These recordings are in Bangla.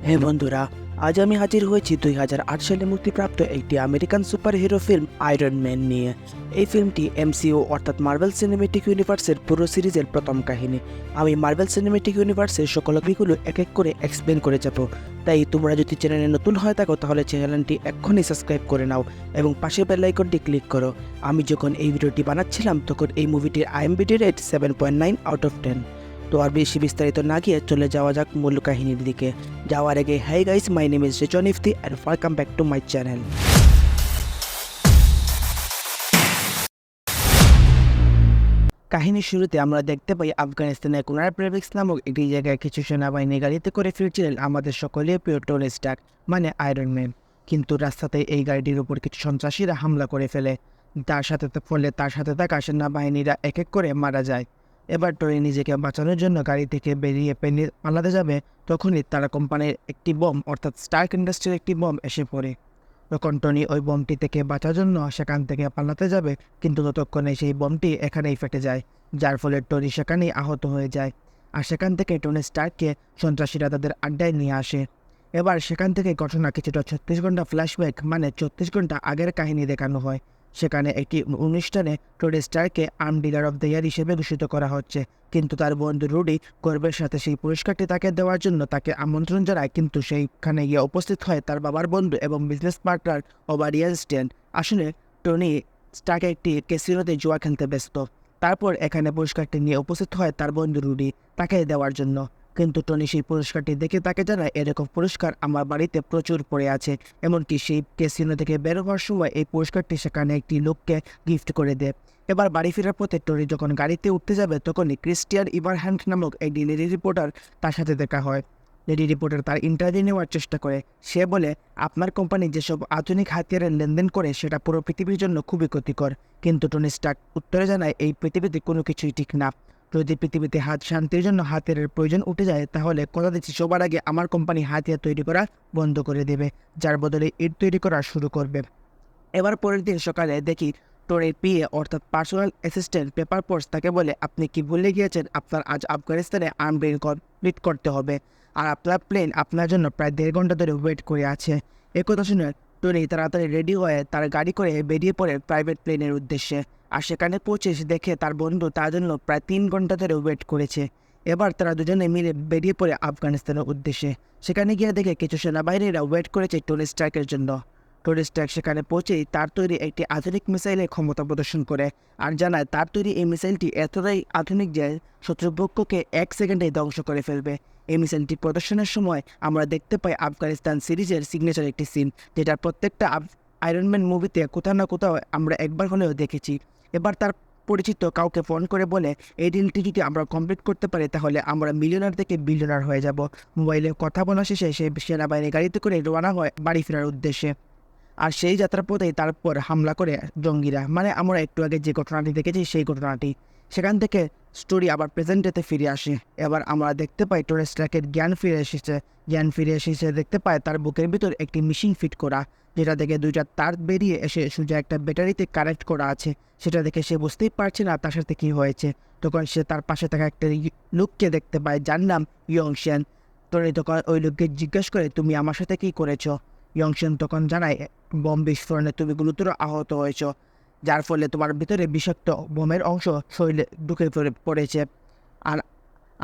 হ্যাঁ বন্ধুরা, আজ আমি হাজির হয়েছি 2008 সালে মুক্তিপ্রাপ্ত একটি American superhero film iron man নিয়ে। এই ফিল্মটি এমসিইউ অর্থাৎ মার্ভেল সিনেমেটিক ইউনিভার্সের পুরো সিরিজের প্রথম কাহিনী। আমি মার্ভেল সিনেমেটিক ইউনিভার্সের সকল অভিগুলো এক এক করে এক্সপ্লেন করে যাব। তাই তোমরা যদি চ্যানেলে নতুন হয়ে থাকো তাহলে চ্যানেলটি এক্ষুনি সাবস্ক্রাইব করে নাও এবং পাশে বেল আইকনটি ক্লিক করো। আমি যখন এই ভিডিওটি বানাচ্ছিলাম তখন এই মুভিটির আইএমডিবি রেট 7.9/10। তো আর বেশি বিস্তারিত না গিয়ে চলে যাওয়া যাক মূল কাহিনীর দিকে। যাওয়ার আগে, hi guys, my name is Richon Ifti and welcome back to my channel. কাহিনীর শুরুতে আমরা দেখতে পাই আফগানিস্তানের কুনার প্রেভিক্স নামক একটি জায়গায় কিছু সেনাবাহিনী গাড়িতে করে ফিরছিলেন আমাদের সকলের প্রিয় টনি স্টার্ক মানে আয়রন ম্যান। কিন্তু রাস্তাতে এই গাড়িটির উপর কিছু সন্ত্রাসীরা হামলা করে ফেলে। তার সাথে থাকা সেনাবাহিনীরা এক এক করে মারা যায়। এবার টনি নিজেকে বাঁচানোর জন্য গাড়ি থেকে বেরিয়ে পালাতে যাবে, তখনই তারা কোম্পানির একটি বম অর্থাৎ স্টার্ক ইন্ডাস্ট্রির একটি বম এসে পড়ে। তখন টনি ওই বমটি থেকে বাঁচার জন্য সেখান থেকে পালাতে যাবে, কিন্তু ততক্ষণে সেই বমটি এখানেই ফেটে যায়, যার ফলে টনি সেখানেই আহত হয়ে যায়। আর সেখান থেকে টনি স্টার্ককে সন্ত্রাসীরা তাদের আড্ডায় নিয়ে আসে। এবার সেখান থেকে ঘটনা কিছুটা 36 ঘন্টা ফ্ল্যাশব্যাক মানে 34 ঘন্টা আগের কাহিনী দেখানো হয়। সেখানে একটি অনুষ্ঠানে টনি স্টার্ককে arm dealer of the year হিসেবে ঘোষিত করা হচ্ছে, কিন্তু তার বন্ধু রুডি গর্বের সাথে সেই পুরস্কারটি তাকে দেওয়ার জন্য তাকে আমন্ত্রণ জানায়, কিন্তু সেইখানে গিয়ে উপস্থিত হয় তার বাবার বন্ধু এবং বিজনেস পার্টনার ওবারিয়ান স্টেন। আসলে টনি স্টার্ক একটি ক্যাসিনোতে জুয়া খেলতে ব্যস্ত। তারপর এখানে পুরস্কারটি নিয়ে উপস্থিত হয় তার বন্ধু রুডি তাকে দেওয়ার জন্য, কিন্তু টনি সেই পুরস্কারটি দেখে তাকে জানায় এরকম পুরস্কার আমার বাড়িতে প্রচুর পড়ে আছে। এমনকি সেই ক্যাসিনো থেকে বের হওয়ার সময় এই পুরস্কারটি সেখানে একটি লোককে গিফট করে দেয়। এবার বাড়ি ফেরার পথে টনি যখন গাড়িতে উঠতে যাবে তখনই ক্রিস্টিয়ান ইভারহ্যান্ড নামক একটি লেডি রিপোর্টার তার সাথে দেখা হয়। লেডি রিপোর্টার তার ইন্টারভিউ নেওয়ার চেষ্টা করে। সে বলে, আপনার কোম্পানি যেসব আধুনিক হাতিয়ারের লেনদেন করে সেটা পুরো পৃথিবীর জন্য খুবই ক্ষতিকর। কিন্তু টনি স্টার্ক উত্তরে জানায় এই পৃথিবীতে কোনো কিছুই ঠিক না। যদি পৃথিবীতে শান্তির জন্য হাতিয়ারের প্রয়োজন উঠে যায় তাহলে কথা দিচ্ছি সবার আগে আমার কোম্পানি হাতিয়ার তৈরি করা বন্ধ করে দেবে, যার বদলে ইট তৈরি করা শুরু করবে। এবার পরের দিন সকালে দেখি টনির পিএ অর্থাৎ পার্সোনাল অ্যাসিস্ট্যান্ট পেপার পোর্স তাকে বলে, আপনি কি ভুলে গিয়েছেন আপনার আজ আফগানিস্তানে আর্ম ড্রিল কমপ্লিট করতে হবে, আর আপনার প্লেন আপনার জন্য প্রায় 1.5 ঘন্টা ধরে ওয়েট করে আছে। একথা শুনে টনি তাড়াতাড়ি রেডি হয়ে তার গাড়ি করে বেরিয়ে পড়ে প্রাইভেট প্লেনের উদ্দেশ্যে। আর সেখানে পৌঁছে দেখে তার বন্ধু তার জন্য প্রায় 3 ঘন্টা ধরে ওয়েট করেছে। এবার তারা দুজনে মিলে বেরিয়ে পড়ে আফগানিস্তানের উদ্দেশ্যে। সেখানে গিয়ে দেখে কিছু সেনাবাহিনীরা ওয়েট করেছে টনি স্টার্কের জন্য। টনি স্টার্ক সেখানে পৌঁছেই তার তৈরি একটি আধুনিক মিসাইলের ক্ষমতা প্রদর্শন করে আর জানায় তার তৈরি এই মিসাইলটি এতটাই আধুনিক যে শত্রুপক্ষকে 1 সেকেন্ডে ধ্বংস করে ফেলবে। এই মিসাইলটি প্রদর্শনের সময় আমরা দেখতে পাই আফগানিস্তান সিরিজের সিগনেচার একটি সিন, যেটা প্রত্যেকটা আয়রন ম্যান মুভিতে কোথাও না কোথাও আমরা একবার হলেও দেখেছি। এবার তার পরিচিত কাউকে ফোন করে বলে, এই ডিলটি যদি আমরা কমপ্লিট করতে পারি তাহলে আমরা মিলিয়নার থেকে বিলিয়নার হয়ে যাব। মোবাইলে কথা বলা শেষে সে সেনাবাহিনী গাড়িতে করে রওনা হয় বাড়ি ফেরার উদ্দেশ্যে। আর সেই যাত্রার পথেই তারপর হামলা করে জঙ্গিরা, মানে আমরা একটু আগে যে ঘটনাটি দেখেছি সেই ঘটনাটি। সেখান থেকে স্টোরি আবার প্রেজেন্টেতে ফিরে আসে। এবার আমরা দেখতে পাই টনি স্টার্কের জ্ঞান ফিরে এসেছে দেখতে পায় তার বুকের ভিতর একটি মেশিন ফিট করা, যেটা দেখে 2টা তার বেরিয়ে এসে সোজা একটা ব্যাটারিতে কানেক্ট করা আছে। সেটা দেখে সে বুঝতেই পারছে না তার সাথে কী হয়েছে। তখন সে তার পাশে থাকা একটা লোককে দেখতে পায় যার নাম ইয়ংশেন। টনি তখন ওই লোককে জিজ্ঞেস করে, তুমি আমার সাথে কী করেছো? ইয়ংশেন তখন জানায়, বম বিস্ফোরণে তুমি গুরুতর আহত হয়েছ, যার ফলে তোমার ভিতরে বিষাক্ত বোমের অংশ শরীরে ঢুকে পড়েছে। আর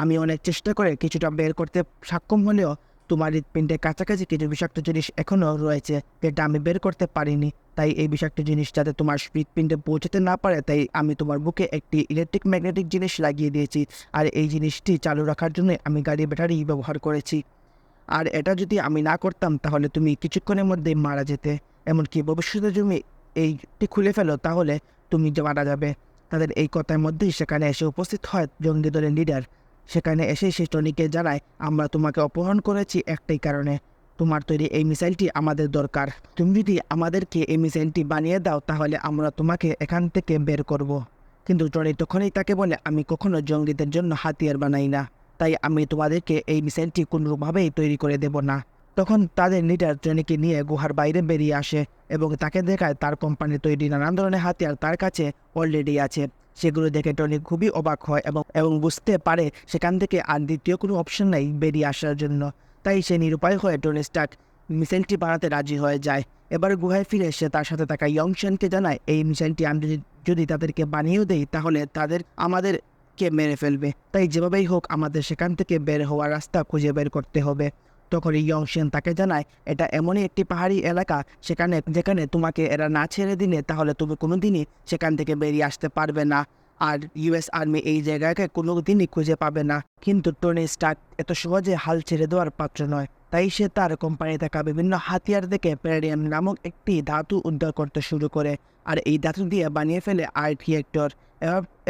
আমি অনেক চেষ্টা করে কিছুটা বের করতে সক্ষম হলেও তোমার হৃৎপিণ্ডের কাছাকাছি কিছু বিষাক্ত জিনিস এখনও রয়েছে, যেটা আমি বের করতে পারিনি। তাই এই বিষাক্ত জিনিস যাতে তোমার হৃৎপিণ্ডে পৌঁছতে না পারে তাই আমি তোমার বুকে একটি ইলেকট্রিক ম্যাগনেটিক জিনিস লাগিয়ে দিয়েছি। আর এই জিনিসটি চালু রাখার জন্য আমি গাড়ি ব্যাটারি ব্যবহার করেছি। আর এটা যদি আমি না করতাম তাহলে তুমি কিছুক্ষণের মধ্যেই মারা যেতে। এমনকি ভবিষ্যতে তুমি এইটি খুলে ফেলো তাহলে তুমি যে মারা যাবে। তাদের এই কথার মধ্যেই সেখানে এসে উপস্থিত হয় জঙ্গি দলের লিডার। সেখানে এসে সে টনিকে জানায়, আমরা তোমাকে অপহরণ করেছি একটাই কারণে, তোমার তৈরি এই মিসাইলটি আমাদের দরকার। তুমি যদি আমাদেরকে এই মিসাইলটি বানিয়ে দাও তাহলে আমরা তোমাকে এখান থেকে বের করব। কিন্তু টনি তখনই তাকে বলে, আমি কখনো জঙ্গিদের জন্য হাতিয়ার বানাই না, তাই আমি তোমাদেরকে এই মিসাইলটি কোনোভাবেই তৈরি করে দেব না। তখন তাদের লিডার টনিকে নিয়ে গুহার বাইরে বেরিয়ে আসে এবং তাকে দেখায় তার কোম্পানির তৈরি নানান ধরনের হাতিয়ার তার কাছে অলরেডি আছে। সেগুলো দেখে টনি খুবই অবাক হয় এবং বুঝতে পারে সেখান থেকে আর দ্বিতীয় কোনো অপশন নাই বেরিয়ে আসার জন্য। তাই সে নিরুপায় হয়ে টনি স্টার্ক মিসাইলটি বানাতে রাজি হয়ে যায়। এবার গুহায় ফিরে সে তার সাথে থাকা ইয়ংশেনকে জানায় এই মিসাইলটি আমি যদি তাদেরকে বানিয়েও দেই তাহলে আমাদেরকে মেরে ফেলবে, তাই যেভাবেই হোক আমাদের সেখান থেকে বের হওয়ার রাস্তা খুঁজে বের করতে হবে। তখন ইয়ংশেন তাকে জানায় এটা এমনই একটি পাহাড়ি এলাকা যেখানে তোমাকে এরা না ছেড়ে দিলে তাহলে তুমি কোনোদিনই সেখান থেকে বেরিয়ে আসতে পারবে না, আর ইউএস আর্মি এই জায়গাকে কোনো দিনই খুঁজে পাবে না। কিন্তু টনি স্টার্ক এত সহজে হাল ছেড়ে দেওয়ার পাত্র নয়, তাই সে তার কোম্পানি থাকা বিভিন্ন হাতিয়ার থেকে প্যারাডিয়াম নামক একটি ধাতু উদ্ধার করতে শুরু করে, আর এই ধাতু দিয়ে বানিয়ে ফেলে আর্ট রিয়েক্টর।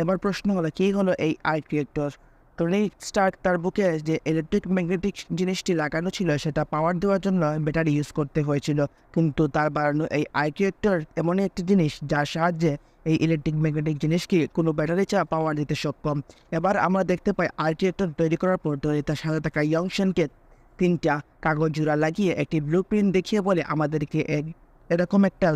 এবার প্রশ্ন হলো কী হলো এই আর্ট রিয়েক্টর। টনি স্টার্ক তার বুকে যে ইলেকট্রিক ম্যাগনেটিক জিনিসটি লাগানো ছিল সেটা পাওয়ার দেওয়ার জন্য ব্যাটারি ইউজ করতে হয়েছিল, কিন্তু তার বানানো এই আর্ট রিয়েক্টর এমনই একটি জিনিস যার সাহায্যে এই ইলেকট্রিক ম্যাগনেটিক জিনিসকে কোনো ব্যাটারি ছাড়া পাওয়ার দিতে সক্ষম। এবার আমরা দেখতে পাই আর্ট রিয়েক্টর তৈরি করার পর টনি তার সাথে থাকা ইয়ংশেনকে 3টা কাগজ জোড়া লাগিয়ে একটি ব্লু প্রিন্ট দেখিয়ে বলে আমাদেরকে এরকম একটা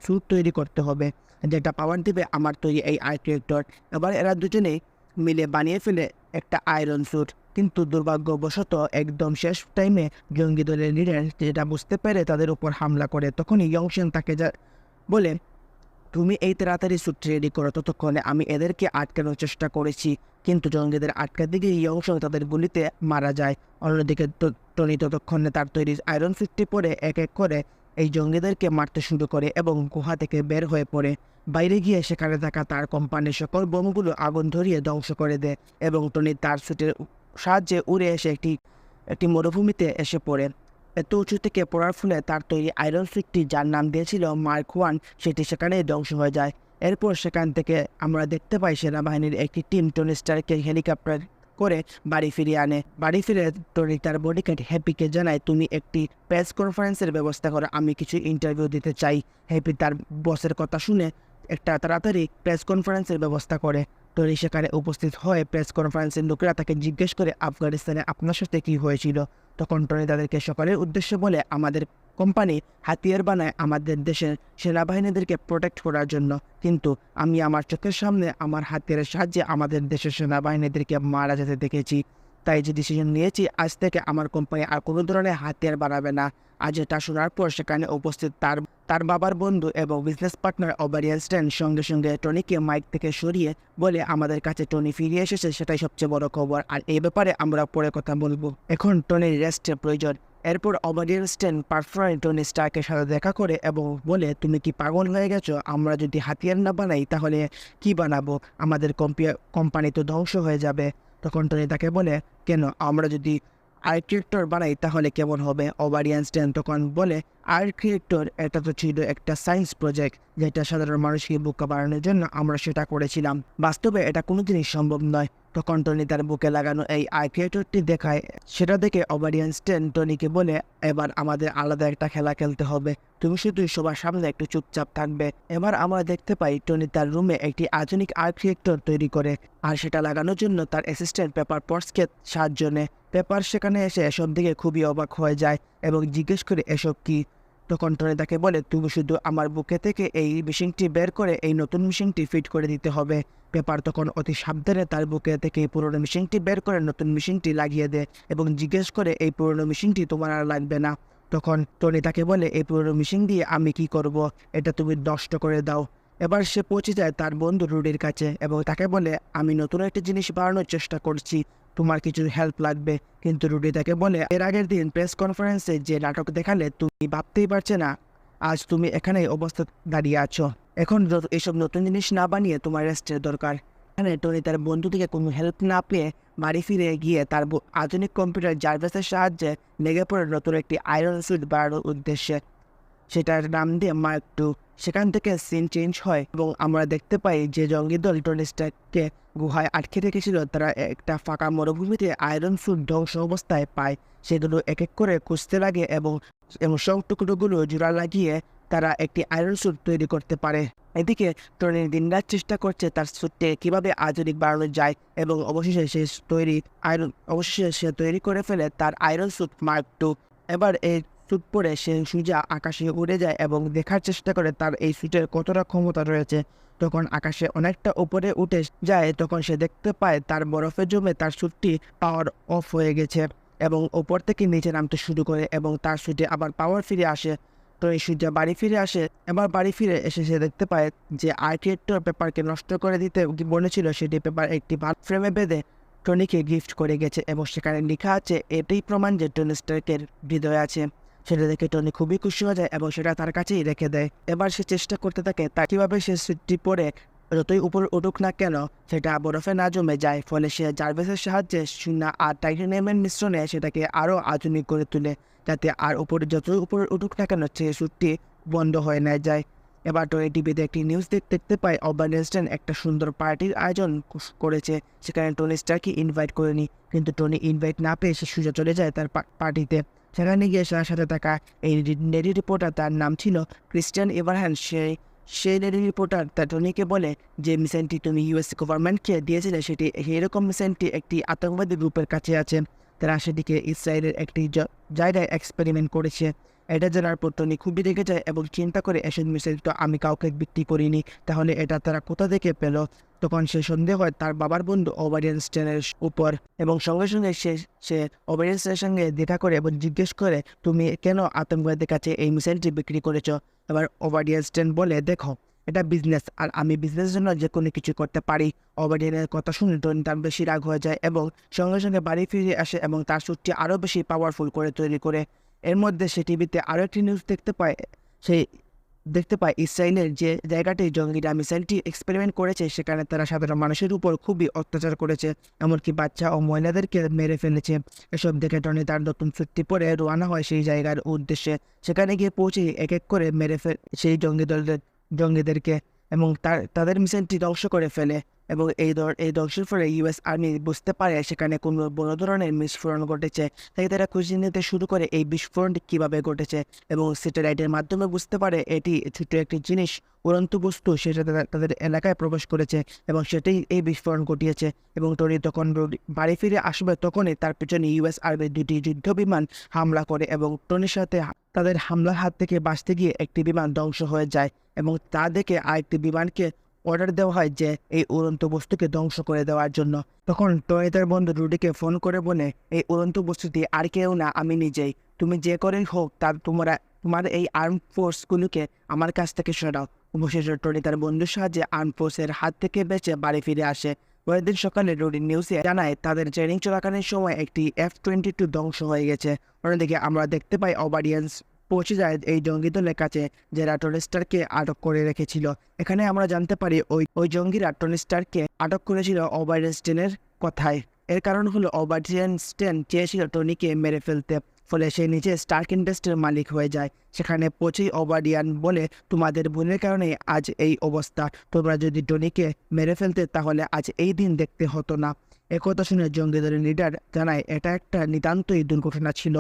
স্যুট তৈরি করতে হবে যেটা পাওয়ার দিবে আমার তৈরি এই আর্ট রিয়েক্টর। এবার এরা দুজনেই মিলে বানিয়ে ফেলে একটা আয়রন স্যুট, কিন্তু দুর্ভাগ্যবশত একদম শেষ টাইমে জঙ্গি দলের লিডার যেটা বুঝতে পেরে তাদের উপর হামলা করে। তখনই ইয়ংশেন তাকে বলে তুমি এই তাড়াতাড়ি স্যুট রেডি করো, ততক্ষণে আমি এদেরকে আটকানোর চেষ্টা করেছি, কিন্তু জঙ্গিদের আটকাতে গিয়ে ইয়ংশেন তাদের গুলিতে মারা যায়। অন্যদিকে টনি ততক্ষণে তার তৈরি আয়রন স্যুটটি পরে এক এক করে এই জঙ্গিদেরকে মারতে শুরু করে এবং গুহা থেকে বের হয়ে পড়ে। বাইরে গিয়ে সেখানে থাকা তার কোম্পানির সকল বোমগুলো আগুন ধরিয়ে ধ্বংস করে দেয় এবং টনি তার স্যুটের সাহায্যে উড়ে এসে একটি মরুভূমিতে এসে পড়ে। এত উঁচু থেকে পড়ার ফলে তার তৈরি আয়রন স্যুটটি যার নাম দিয়েছিল মার্ক 1 সেটি সেখানেই ধ্বংস হয়ে যায়। এরপর সেখান থেকে আমরা দেখতে পাই সেনাবাহিনীর একটি টিম টনি স্টার্ককে হেলিকপ্টার করে বাড়ি ফিরিয়ে আনে। বাড়ি ফিরে টনি তার বডিগার্ড হ্যাপিকে জানায় তুমি একটি প্রেস কনফারেন্সের ব্যবস্থা করো, আমি কিছু ইন্টারভিউ দিতে চাই। হ্যাপি তার বসের কথা শুনে একটা তাড়াতাড়ি প্রেস কনফারেন্সের ব্যবস্থা করে। টনি সেখানে উপস্থিত হয়ে প্রেস কনফারেন্সের লোকেরা তাকে জিজ্ঞেস করে আফগানিস্তানে আপনার সাথে কী হয়েছিল। তখন টনি তাদেরকে সকলের উদ্দেশ্যে বলে আমাদের কোম্পানি হাতিয়ার বানায় আমাদের দেশের সেনাবাহিনীদেরকে প্রোটেক্ট করার জন্য, কিন্তু আমি আমার চোখের সামনে আমার হাতিয়ারের সাহায্যে আমাদের দেশের সেনাবাহিনীদেরকে মারা যেতে দেখেছি, তাই যে ডিসিশন নিয়েছি আজ থেকে আমার কোম্পানি আর কোনো ধরনের হাতিয়ার বানাবে না। আজ এটা শোনার পর সেখানে উপস্থিত তার বাবার বন্ধু এবং বিজনেস পার্টনার ওবারিয়ান স্ট্যান সঙ্গে সঙ্গে টনিকে মাইক থেকে সরিয়ে বলে আমাদের কাছে টনি ফিরে এসেছে, সেটাই সবচেয়ে বড় খবর, আর এই ব্যাপারে আমরা পরে কথা বলবো, এখন টনির রেস্টের প্রয়োজন। এরপর ওবারিয়ান স্ট্যান পার্সোনালি টনি স্টার্কের সাথে দেখা করে এবং বলে তুমি কি পাগল হয়ে গেছো, আমরা যদি হাতিয়ার না বানাই তাহলে কি বানাবো, আমাদের কোম্পানি তো ধ্বংস হয়ে যাবে। তখন টনি তাকে বলে কেন, আমরা যদি আর্ট রিয়েক্টর বানাই তাহলে কেমন হবে। ওবারিয়ান স্ট্যান তখন বলে আর্ট রিয়েক্টর এটা তো ছিল একটা সায়েন্স প্রজেক্ট যেটা সাধারণ মানুষকে বোকা বানানোর জন্য আমরা সেটা করেছিলাম, বাস্তবে এটা কোনো জিনিস সম্ভব নয়। তখন টনি তার বুকে লাগানো এই আর্ট রিয়েক্টরটি দেখায়, সেটা দেখে ওবারিয়ান স্ট্যান টনিকে বলে এবার আমাদের আলাদা একটা খেলা খেলতে হবে, তুমি শুধু সবার সামনে একটু চুপচাপ থাকবে। এবার আমরা দেখতে পাই টনি তার রুমে একটি আধুনিক আর্ট রিয়েক্টর তৈরি করে, আর সেটা লাগানোর জন্য তার অ্যাসিস্ট্যান্ট পেপার পটসকে সাহায্য নেয়। পেপার সেখানে এসে এসব দিকে খুবই অবাক হয়ে যায় এবং জিজ্ঞেস করে এসব কি। তখন টনি তাকে বলে তুমি শুধু আমার বুকে থেকে এই মেশিনটি বের করে এই নতুন মেশিনটি ফিট করে দিতে হবে। পেপার তখন অতি সাবধানে তার বুকে থেকে এই পুরনো মেশিনটি বের করে নতুন মেশিনটি লাগিয়ে দেয় এবং জিজ্ঞেস করে এই পুরনো মেশিনটি তোমার আর লাগবে না। তখন টনি তাকে বলে এই পুরনো মেশিন দিয়ে আমি কি করব, এটা তুমি নষ্ট করে দাও। এবার সে পৌঁছে যায় তার বন্ধু রুডির কাছে এবং তাকে বলে আমি নতুন একটা জিনিস বানানোর চেষ্টা করছি, তোমার কিছু হেল্প লাগবে। কিন্তু রুডি তাকে বলে এর আগের দিন প্রেস কনফারেন্সে যে নাটক দেখালে তুমি ভাবতেই পারছে না আজ তুমি এখানেই অবস্থা দাঁড়িয়ে আছো, এখন এইসব নতুন জিনিস না বানিয়ে তোমার রেস্টের দরকার। এখানে টনি তার বন্ধু থেকে কোনো হেল্প না পেয়ে বাড়ি ফিরে গিয়ে তার আধুনিক কম্পিউটার জার্ভাসের সাহায্যে লেগে পড়ে নতুন একটি আয়রন স্যুট বানানোর উদ্দেশ্যে, সেটার নাম দিয়ে মার্ক 2। সেখান থেকে সিন চেঞ্জ হয় এবং আমরা দেখতে পাই যে জঙ্গি দল টনি স্টার্ককে গুহায় আটকে রেখেছিল তারা একটা ফাঁকা মরুভূমিতে আয়রন স্যুট ধ্বংস অবস্থায় পায়, সেগুলো এক এক করে খুঁজতে লাগে এবং সব টুকরোগুলো জোড়া লাগিয়ে তারা একটি আয়রন স্যুট তৈরি করতে পারে। এদিকে টনি দিনরাত চেষ্টা করছে তার স্যুটে কীভাবে আধুনিক বানানো যায় এবং অবশেষে সে তৈরি করে ফেলে তার আয়রন স্যুট মার্ক 2। এবার এই স্যুট পরে সে সোজা আকাশে উড়ে যায় এবং দেখার চেষ্টা করে তার এই স্যুটের কতটা ক্ষমতা রয়েছে। তখন আকাশে অনেকটা উপরে উঠে যায়, তখন সে দেখতে পায় তার বরফে জমে তার স্যুটটি পাওয়ার অফ হয়ে গেছে। এবং ওপর থেকে নিচে নামতে শুরু করে এবং তার সুইটে আবার পাওয়ার ফিরে আসে। টনি সোজা বাড়ি ফিরে আসে। এবার বাড়ি ফিরে এসে সে দেখতে পায় যে আর্কিটেক্টর পেপারকে নষ্ট করে দিতে বলেছিল, সেটি পেপার একটি ভালো ফ্রেমে বেঁধে টনিকে গিফট করে গেছে এবং সেখানে লেখা আছে এটাই প্রমাণ যে টনি স্টার্কের হৃদয় আছে। সেটা দেখে টনি খুবই খুশি হয়ে যায় এবং সেটা তার কাছেই রেখে দেয়। এবার সে চেষ্টা করতে থাকে তা কীভাবে সে স্যুটটি পরে যতই উপর উঠুক না কেন সেটা বরফে না জমে যায়, ফলে সে জার্ভেসের সাহায্যে সোনা আর টাইটানিয়ামের মিশ্রণে সেটাকে আরও আধুনিক করে তোলে, যাতে আর উপরে যতই উপরে উঠুক না কেন সে স্যুটটি বন্ধ হয়ে না যায়। এবার টনি টিভিতে একটি নিউজ দেখতে পায় অবারনেস্টেন একটা সুন্দর পার্টির আয়োজন করেছে। সেখানে টনি স্টারকে ইনভাইট করেনি, কিন্তু টনি ইনভাইট না পেয়ে সে সোজা চলে যায় তার পার্টিতে। সেখানে গিয়ে তার সাথে থাকা এই নেডি রিপোর্টার, তার নাম ছিল ক্রিস্টিয়ান এভারহ্যান্ড, সেই নেডি রিপোর্টার তার টনিকে বলে যে মিশনটি তুমি ইউএস গভর্নমেন্টকে দিয়েছিলে সেটি এরকম মিশনটি একটি আতঙ্কবাদী গ্রুপের কাছে আছে। তারা সেটিকে ইসরায়েলের একটি জায়গায় এক্সপেরিমেন্ট করেছে। এটা জানার পর টনি খুবই রেগে যায় এবং চিন্তা করে এসব মিসাইল তো আমি কাউকে বিক্রি করিনি, তাহলে এটা তারা কোথা থেকে পেল। তখন সে সন্দেহ হয় তার বাবার বন্ধু ওবারিয়ান স্টেনের উপর এবং সঙ্গে সঙ্গে সে ওবারিয়ান স্টেনের সঙ্গে দেখা করে এবং জিজ্ঞেস করে তুমি কেন আতঙ্কবাদীদের কাছে এই মিসাইলটি বিক্রি করেছ। এবার ওবারিয়ান স্টেন বলে দেখো এটা বিজনেস আর আমি বিজনেসের জন্য যে কোনো কিছু করতে পারি। ওবারিয়ানের কথা শুনে টনি তার বেশি রাগ হয়ে যায় এবং সঙ্গে সঙ্গে বাড়ি ফিরে আসে এবং তার স্যুটটি আরও বেশি পাওয়ারফুল করে তৈরি করে। এর মধ্যে সে টিভিতে আরও একটি নিউজ দেখতে পায় ইসরায়েলের যে জায়গাটি জঙ্গিরা মিসাইলটি এক্সপেরিমেন্ট করেছে সেখানে তারা সাধারণ মানুষের উপর খুবই অত্যাচার করেছে, এমনকি বাচ্চা ও মহিলাদেরকে মেরে ফেলেছে। এসব দেখে টনি তার নতুন চুক্তি পরে রওনা হয় সেই জায়গার উদ্দেশ্যে। সেখানে গিয়ে পৌঁছে এক এক করে মেরে সেই জঙ্গিদেরকে এবং তাদের মিসাইলটি ধ্বংস করে ফেলে। এবং এই ধ্বংসের ফলে ইউএস আর্মি বুঝতে পারে সেখানে কোনো বড় ধরনের বিস্ফোরণ ঘটেছে, তাই তারা খুঁজে নিতে শুরু করে এই বিস্ফোরণটি কীভাবে ঘটেছে এবং স্যাটেলাইটের মাধ্যমে বুঝতে পারে এটি ছোট একটি জিনিস, উড়ন্ত বস্তু, সেটা তাদের এলাকায় প্রবেশ করেছে এবং সেটাই এই বিস্ফোরণ ঘটিয়েছে। এবং টনি তখন বাড়ি ফিরে আসবে তখনই তার পেছনে ইউএস আর্মির দুটি যুদ্ধ বিমান হামলা করে এবং টনির সাথে তাদের হামলার হাত থেকে বাঁচতে গিয়ে একটি বিমান ধ্বংস হয়ে যায় এবং তা দেখে আরেকটি বিমানকে অর্ডার দেওয়া হয় যে এই উড়ন্ত বস্তুকে ধ্বংস করে দেওয়ার জন্য। তখন টনি তার বন্ধু রুডিকে ফোন করে বলে এই উড়ন্ত বস্তুটি আর কেউ না, আমি নিজেই। তুমি যে করেই হোক তোমার এই আর্ম ফোর্সগুলোকে আমার কাছ থেকে সরাও। অবশেষে টনি তার বন্ধুর সাহায্যে আর্ম ফোর্সের হাত থেকে বেঁচে বাড়ি ফিরে আসে। পরের দিন সকালে রুডি নিউজে জানায় তাদের ট্রেনিং চলাকালীন সময় একটি F-22 ধ্বংস হয়ে গেছে। অন্যদিকে আমরা দেখতে পাই অবারিয়ান্স পৌঁছে যায় এই জঙ্গি দলের কাছে যারা টনি স্টারকে আটক করে রেখেছিল। এখানে আমরা জানতে পারি ওই জঙ্গিরা টনি স্টারকে আটক করেছিল ওবারিয়ান স্টেনের কথায়। এর কারণ হলো ওবারিয়ান স্টেন চেয়েছিল টনিকে মেরে ফেলতে, ফলে সে নিজে স্টার্ক ইন্ডাস্ট্রির মালিক হয়ে যায়। সেখানে পৌঁছেই ওবারিয়ান বলে তোমাদের ভুলের কারণে আজ এই অবস্থা, তোমরা যদি টনিকে মেরে ফেলতে তাহলে আজ এই দিন দেখতে হতো না। একথা শুনে জঙ্গি দলের লিডার জানায় এটা একটা নিতান্তই দুর্ঘটনা ছিল।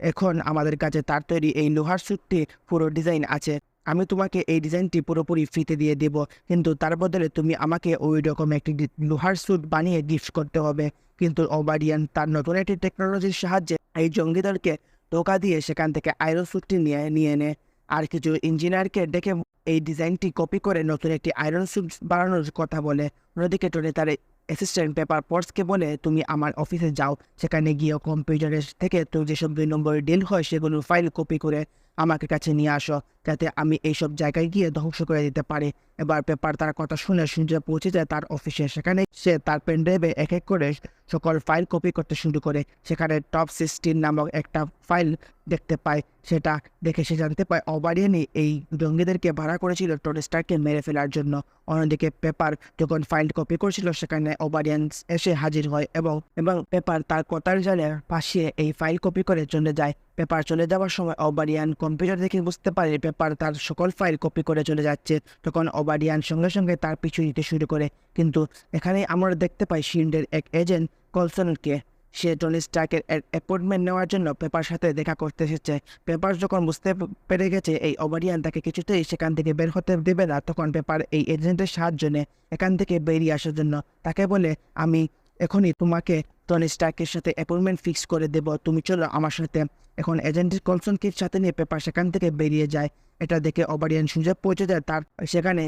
এখন আমাদের কাছে তার তৈরি এই লোহার স্যুটটি পুরো ডিজাইন আছে, আমি তোমাকে এই ডিজাইনটি পুরোপুরি ফ্রিতে দিয়ে দেব, কিন্তু তার বদলে তুমি আমাকে ওই রকম একটি লোহার স্যুট বানিয়ে গিফট করতে হবে। কিন্তু ওবারিয়ান তার নতুন একটি টেকনোলজির সাহায্যে এই জঙ্গিদলকে ধোঁকা দিয়ে সেখান থেকে আয়রন স্যুটটি নিয়ে নেয় আর কিছু ইঞ্জিনিয়ারকে ডেকে এই ডিজাইনটি কপি করে নতুন একটি আয়রন স্যুট বানানোর কথা বলে। অন্যদিকে টনি তার অ্যাসিস্ট্যান্ট পেপার পটসকে বলে তুমি আমার অফিসে যাও, সেখানে গিয়ে কম্পিউটারের থেকে তো যেসব 2 নম্বরের ডিল হয় সেগুলোর ফাইল কপি করে আমাকে কাছে নিয়ে আসো, যাতে আমি এইসব জায়গায় গিয়ে ধ্বংস করে দিতে পারি। এবার পেপার তার কথা শুনে পৌঁছে যায় তার অফিসে। সেখানে সে তার পেনড্রাইভে এক এক করে সকল ফাইল কপি করতে শুরু করে। সেখানে টপ 16 নামক একটা ফাইল দেখতে পায়। সেটা দেখে সে জানতে পায় ওবারিয়ানই এই জঙ্গিদেরকে ভাড়া করেছিল টনি স্টারকে মেরে ফেলার জন্য। অন্যদিকে পেপার যখন ফাইল কপি করছিল সেখানে ওবারিয়ান এসে হাজির হয় এবং পেপার তার কথার জালে পাশিয়ে এই ফাইল কপি করে চলে যায়। পেপার চলে যাওয়ার সময় ওবারিয়ান কম্পিউটার দেখে বুঝতে পারে পেপার তার সকল ফাইল কপি করে চলে যাচ্ছে। তখন ওবারিয়ান সঙ্গে সঙ্গে তার পিছু নিতে শুরু করে, কিন্তু এখানে আমরা দেখতে পাই শিল্ডের এক এজেন্ট কলসনকে। সে টনি স্টার্কের অ্যাপয়েন্টমেন্ট নেওয়ার জন্য পেপার সাথে দেখা করতে এসেছে। পেপার যখন বুঝতে পেরে গেছে এই ওবারিয়ান তাকে কিছুতেই সেখান থেকে বের হতে দেবে না, তখন পেপার এই এজেন্টের সাহায্য নেয় এখান থেকে বেরিয়ে আসার জন্য। তাকে বলে আমি এখনই তোমাকে টনি স্টার্কের সাথে অ্যাপয়েন্টমেন্ট ফিক্স করে দেব, তুমি চলো আমার সাথে। এখন এজেন্টের কলসনকে সাথে নিয়ে পেপার সেখান থেকে বেরিয়ে যায়। এটা দেখে ওবারিয়ান সুযোগ পৌঁছে যায় তার সেখানে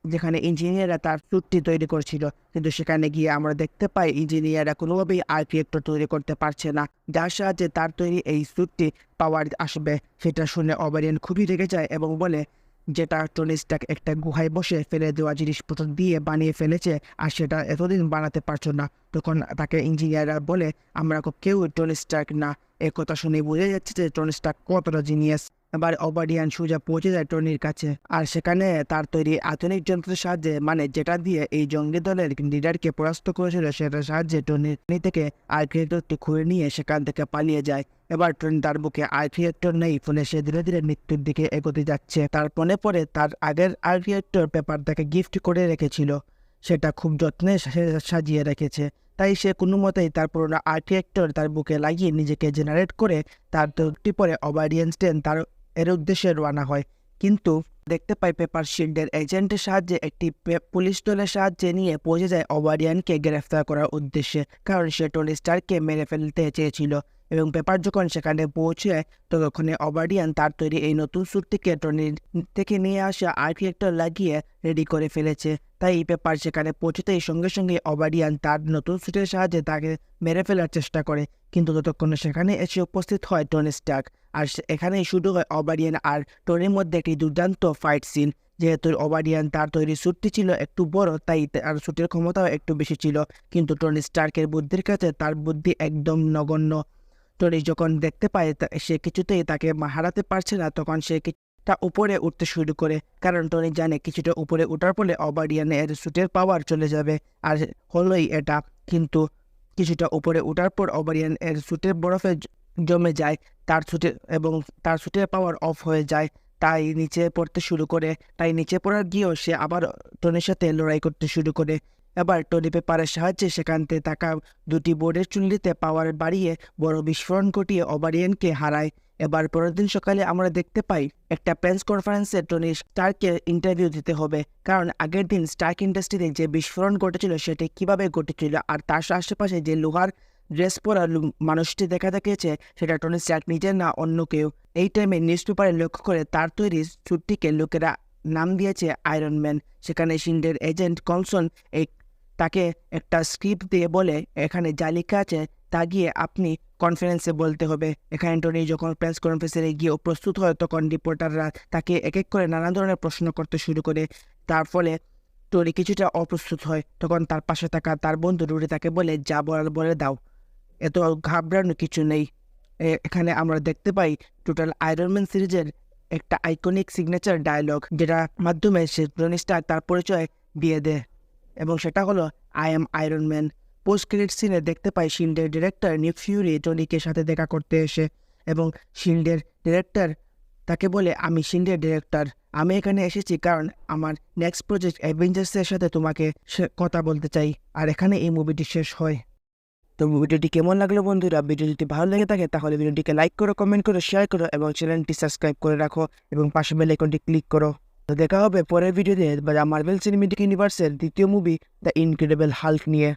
যেখানে ইঞ্জিনিয়াররা তার স্যুটটি তৈরি করছিল, কিন্তু সেখানে গিয়ে আমরা দেখতে পাই ইঞ্জিনিয়াররা কোনোভাবেই আর্ক রিয়েক্টর তৈরি করতে পারছে না, যার সাহায্যে তার তৈরি এই স্যুটটি পাওয়ার আসবে। সেটা শুনে ওবারিয়ান খুবই রেগে যায় এবং বলে যেটা টনি স্টার্ক একটা গুহায় বসে ফেলে দেওয়া জিনিসপত্র দিয়ে বানিয়ে ফেলেছে, আর সেটা এতদিন বানাতে পারছো না। তখন তাকে ইঞ্জিনিয়াররা বলে আমরা কেউ টনি স্টার্ক না। এই কথা শুনে বোঝা যাচ্ছে যে টনি স্টার্ক কতটা জিনিয়াস। এবার ওবারিয়ান সোজা পৌঁছে যায় টনির কাছে, আর সেখানে তার তৈরি আধুনিক যন্ত্রের সাহায্যে, মানে যেটা দিয়ে এই জঙ্গি দলের লিডারকে পরাস্ত করেছিল, সেটার সাহায্যে টনি থেকে আর্ক রিয়েক্টরটি খুঁড়ে নিয়ে সেখান থেকে পালিয়ে যায়। এবার টনি তার বুকে আর্ক রিয়েক্টর নেই, ফলে সে ধীরে ধীরে মৃত্যুর দিকে এগোতে যাচ্ছে। তার মনে পড়ে তার আগের আর্ক রিয়েক্টর পেপার তাকে গিফট করে রেখেছিল, সেটা খুব যত্নে সাজিয়ে রেখেছে। তাই সে কোনো মতেই তার পুরোনো আর্ক রিয়েক্টর তার বুকে লাগিয়ে নিজেকে জেনারেট করে তার তৈরি পরে ওবারিয়ান স্টেন তার এর উদ্দেশ্যে রওনা হয়। কিন্তু দেখতে পাই পেপার শিল্ডের এজেন্টের সাহায্যে একটি পুলিশ দলের সাহায্যে নিয়ে পৌঁছে যায় ওবারিয়ানকে গ্রেফতার করার উদ্দেশ্যে, কারণ সে টনি স্টার্ককে মেরে ফেলতে চেয়েছিল। এবং পেপার যখন সেখানে পৌঁছে তখন ওবারিয়ান তার তৈরি এই নতুন স্যুটটিকে টনির থেকে নিয়ে আসা আর্ক রিয়েক্টর লাগিয়ে রেডি করে ফেলেছে। তাই এই পেপার সেখানে পৌঁছতেই সঙ্গে সঙ্গে ওবারিয়ান তার নতুন স্যুটের সাহায্যে তাকে মেরে ফেলার চেষ্টা করে, কিন্তু ততক্ষণে সেখানে এসে উপস্থিত হয় টনি স্টার্ক। আর এখানেই শুরু হয় ওবারিয়ান আর টনির মধ্যে একটি দুর্দান্ত ফাইট সিন। যেহেতু ওবারিয়ান তার তৈরি স্যুটটি ছিল একটু বড়, তাই তার স্যুটের ক্ষমতাও একটু বেশি ছিল, কিন্তু টনি স্টার্কের বুদ্ধির কাছে তার বুদ্ধি একদম নগণ্য। টনি যখন দেখতে পায় সে কিছুতেই তাকে হারাতে পারছে না, তখন সে তা উপরে উঠতে শুরু করে, কারণ টনি জানে কিছুটা উপরে ওঠার ফলে ওবারিয়ানের স্যুটের পাওয়ার চলে যাবে। আর হলোই এটা, কিন্তু কিছুটা উপরে ওঠার পর ওবারিয়ান এর স্যুটের বরফে জমে যায়, তার স্যুটের পাওয়ার অফ হয়ে যায়। তাই নিচে পড়তে শুরু করে। তাই নিচে পড়ার গিয়েও সে আবার টনির সাথে লড়াই করতে শুরু করে। এবার টনি পেপারের সাহায্যে সেখান থেকে থাকা দুটি বোর্ডের চুল্লিতে পাওয়ার বাড়িয়ে বড় বিস্ফোরণ ঘটিয়ে ওবারিয়ানকে হারায়। এবার পরের দিন সকালে আমরা দেখতে পাই একটা প্রেস কনফারেন্সে টনি স্টার্ককে ইন্টারভিউ দিতে হবে, কারণ আগের দিন স্টার্ক ইন্ডাস্ট্রিতে যে বিস্ফোরণ ঘটেছিল সেটি কিভাবে ঘটেছিল, আর তার আশেপাশে যে লোহার ড্রেস পরা মানুষটি দেখা গেছে সেটা টনি স্টার্ক নিজের না অন্য কেউ। এই টাইমে নিউজ পেপারে লক্ষ্য করে তার তৈরি স্যুটটিকে লোকেরা নাম দিয়েছে আয়রন ম্যান। সেখানে শিল্ডের এজেন্ট কলসন তাকে একটা স্ক্রিপ্ট দিয়ে বলে এখানে যা লেখা আছে তা গিয়ে আপনি কনফারেন্সে বলতে হবে। এখানে টনি যখন প্রেস কনফারেন্সে গিয়ে প্রস্তুত হয়, তখন রিপোর্টাররা তাকে এক এক করে নানা ধরনের প্রশ্ন করতে শুরু করে। তার ফলে টনি কিছুটা অপ্রস্তুত হয়। তখন তার পাশে থাকা তার বন্ধু রুডি তাকে বলে যা বলার বলে দাও, এত ঘাবড়ানোর কিছু নেই। এখানে আমরা দেখতে পাই টোটাল আয়রন ম্যান সিরিজের একটা আইকনিক সিগনেচার ডায়লগ, যেটার মাধ্যমে সে টনি স্টার্ক তার পরিচয় দিয়ে দেয়, এবং সেটা হলো I am iron man. Post credit সিনে দেখতে পাই শিল্ডের ডিরেক্টর নিক ফিউরি টনিকে সাথে দেখা করতে এসে, এবং শিল্ডের ডিরেক্টর তাকে বলে আমি শিল্ডের ডিরেক্টর, আমি এখানে এসেছি কারণ আমার নেক্সট প্রজেক্ট অ্যাভেঞ্জার্সের সাথে তোমাকে কথা বলতে চাই। আর এখানে এই মুভিটি শেষ হয়। তো ভিডিওটি কেমন লাগলো বন্ধুরা? ভিডিও যদি ভালো লেগে থাকে তাহলে ভিডিওটিকে লাইক করো, কমেন্ট করো, শেয়ার করো এবং চ্যানেলটি সাবস্ক্রাইব করে রাখো এবং পাশে বেল আইকনটি ক্লিক করো। তো দেখা হবে পরের ভিডিওতে মার্ভেল সিনেম্যাটিক ইউনিভার্সের দ্বিতীয় মুভি দ্য ইনক্রেডিবল হাল্ক নিয়ে।